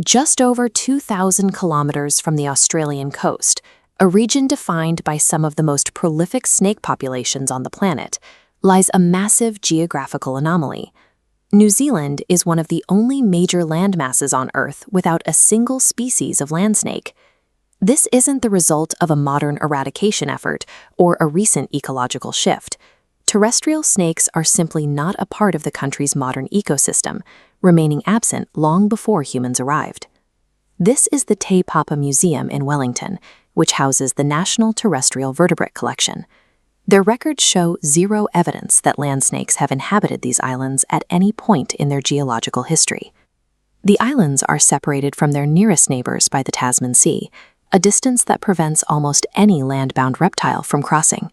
Just over 2,000 kilometers from the Australian coast, a region defined by some of the most prolific snake populations on the planet, lies a massive geographical anomaly. New Zealand is one of the only major landmasses on Earth without a single species of land snake. This isn't the result of a modern eradication effort or a recent ecological shift. Terrestrial snakes are simply not a part of the country's modern ecosystem, remaining absent long before humans arrived. This is the Te Papa Museum in Wellington, which houses the National Terrestrial Vertebrate Collection. Their records show zero evidence that land snakes have inhabited these islands at any point in their geological history. The islands are separated from their nearest neighbors by the Tasman Sea, a distance that prevents almost any land-bound reptile from crossing.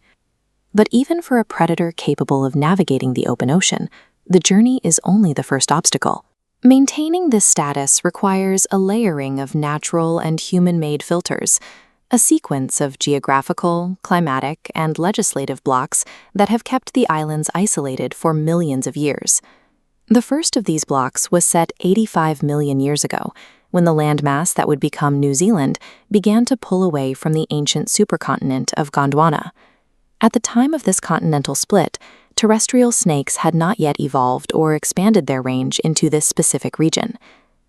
But even for a predator capable of navigating the open ocean, the journey is only the first obstacle. Maintaining this status requires a layering of natural and human-made filters, a sequence of geographical, climatic, and legislative blocks that have kept the islands isolated for millions of years. The first of these blocks was set 85 million years ago, when the landmass that would become New Zealand began to pull away from the ancient supercontinent of Gondwana. At the time of this continental split, terrestrial snakes had not yet evolved or expanded their range into this specific region.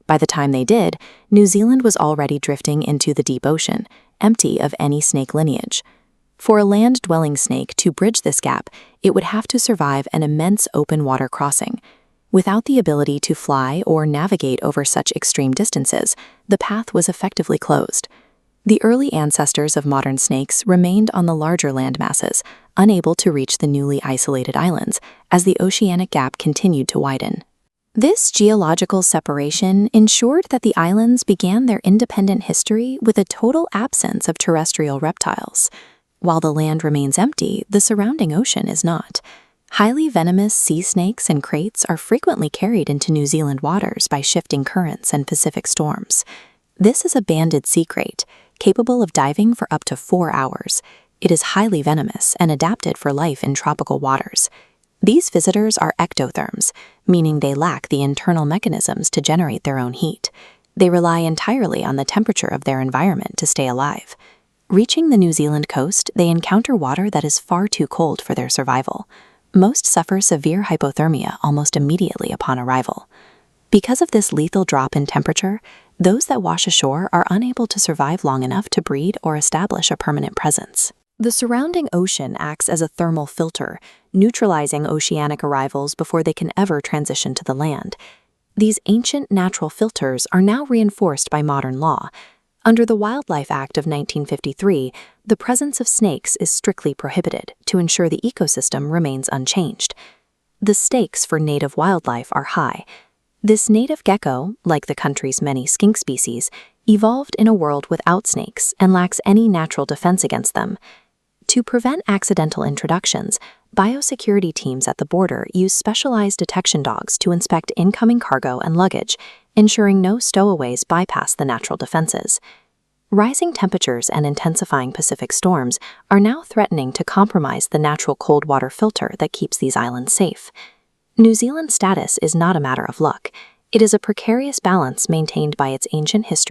By the time they did, New Zealand was already drifting into the deep ocean, empty of any snake lineage. For a land-dwelling snake to bridge this gap, it would have to survive an immense open water crossing. Without the ability to fly or navigate over such extreme distances, the path was effectively closed. The early ancestors of modern snakes remained on the larger land masses, unable to reach the newly isolated islands, as the oceanic gap continued to widen. This geological separation ensured that the islands began their independent history with a total absence of terrestrial reptiles. While the land remains empty, the surrounding ocean is not. Highly venomous sea snakes and kraits are frequently carried into New Zealand waters by shifting currents and Pacific storms. This is a banded sea krait, capable of diving for up to 4 hours. It is highly venomous and adapted for life in tropical waters. These visitors are ectotherms, meaning they lack the internal mechanisms to generate their own heat. They rely entirely on the temperature of their environment to stay alive. Reaching the New Zealand coast, they encounter water that is far too cold for their survival. Most suffer severe hypothermia almost immediately upon arrival. Because of this lethal drop in temperature, those that wash ashore are unable to survive long enough to breed or establish a permanent presence. The surrounding ocean acts as a thermal filter, neutralizing oceanic arrivals before they can ever transition to the land. These ancient natural filters are now reinforced by modern law. Under the Wildlife Act of 1953, the presence of snakes is strictly prohibited to ensure the ecosystem remains unchanged. The stakes for native wildlife are high. This native gecko, like the country's many skink species, evolved in a world without snakes and lacks any natural defense against them. To prevent accidental introductions, biosecurity teams at the border use specialized detection dogs to inspect incoming cargo and luggage, ensuring no stowaways bypass the natural defenses. Rising temperatures and intensifying Pacific storms are now threatening to compromise the natural cold water filter that keeps these islands safe. New Zealand's status is not a matter of luck. It is a precarious balance maintained by its ancient history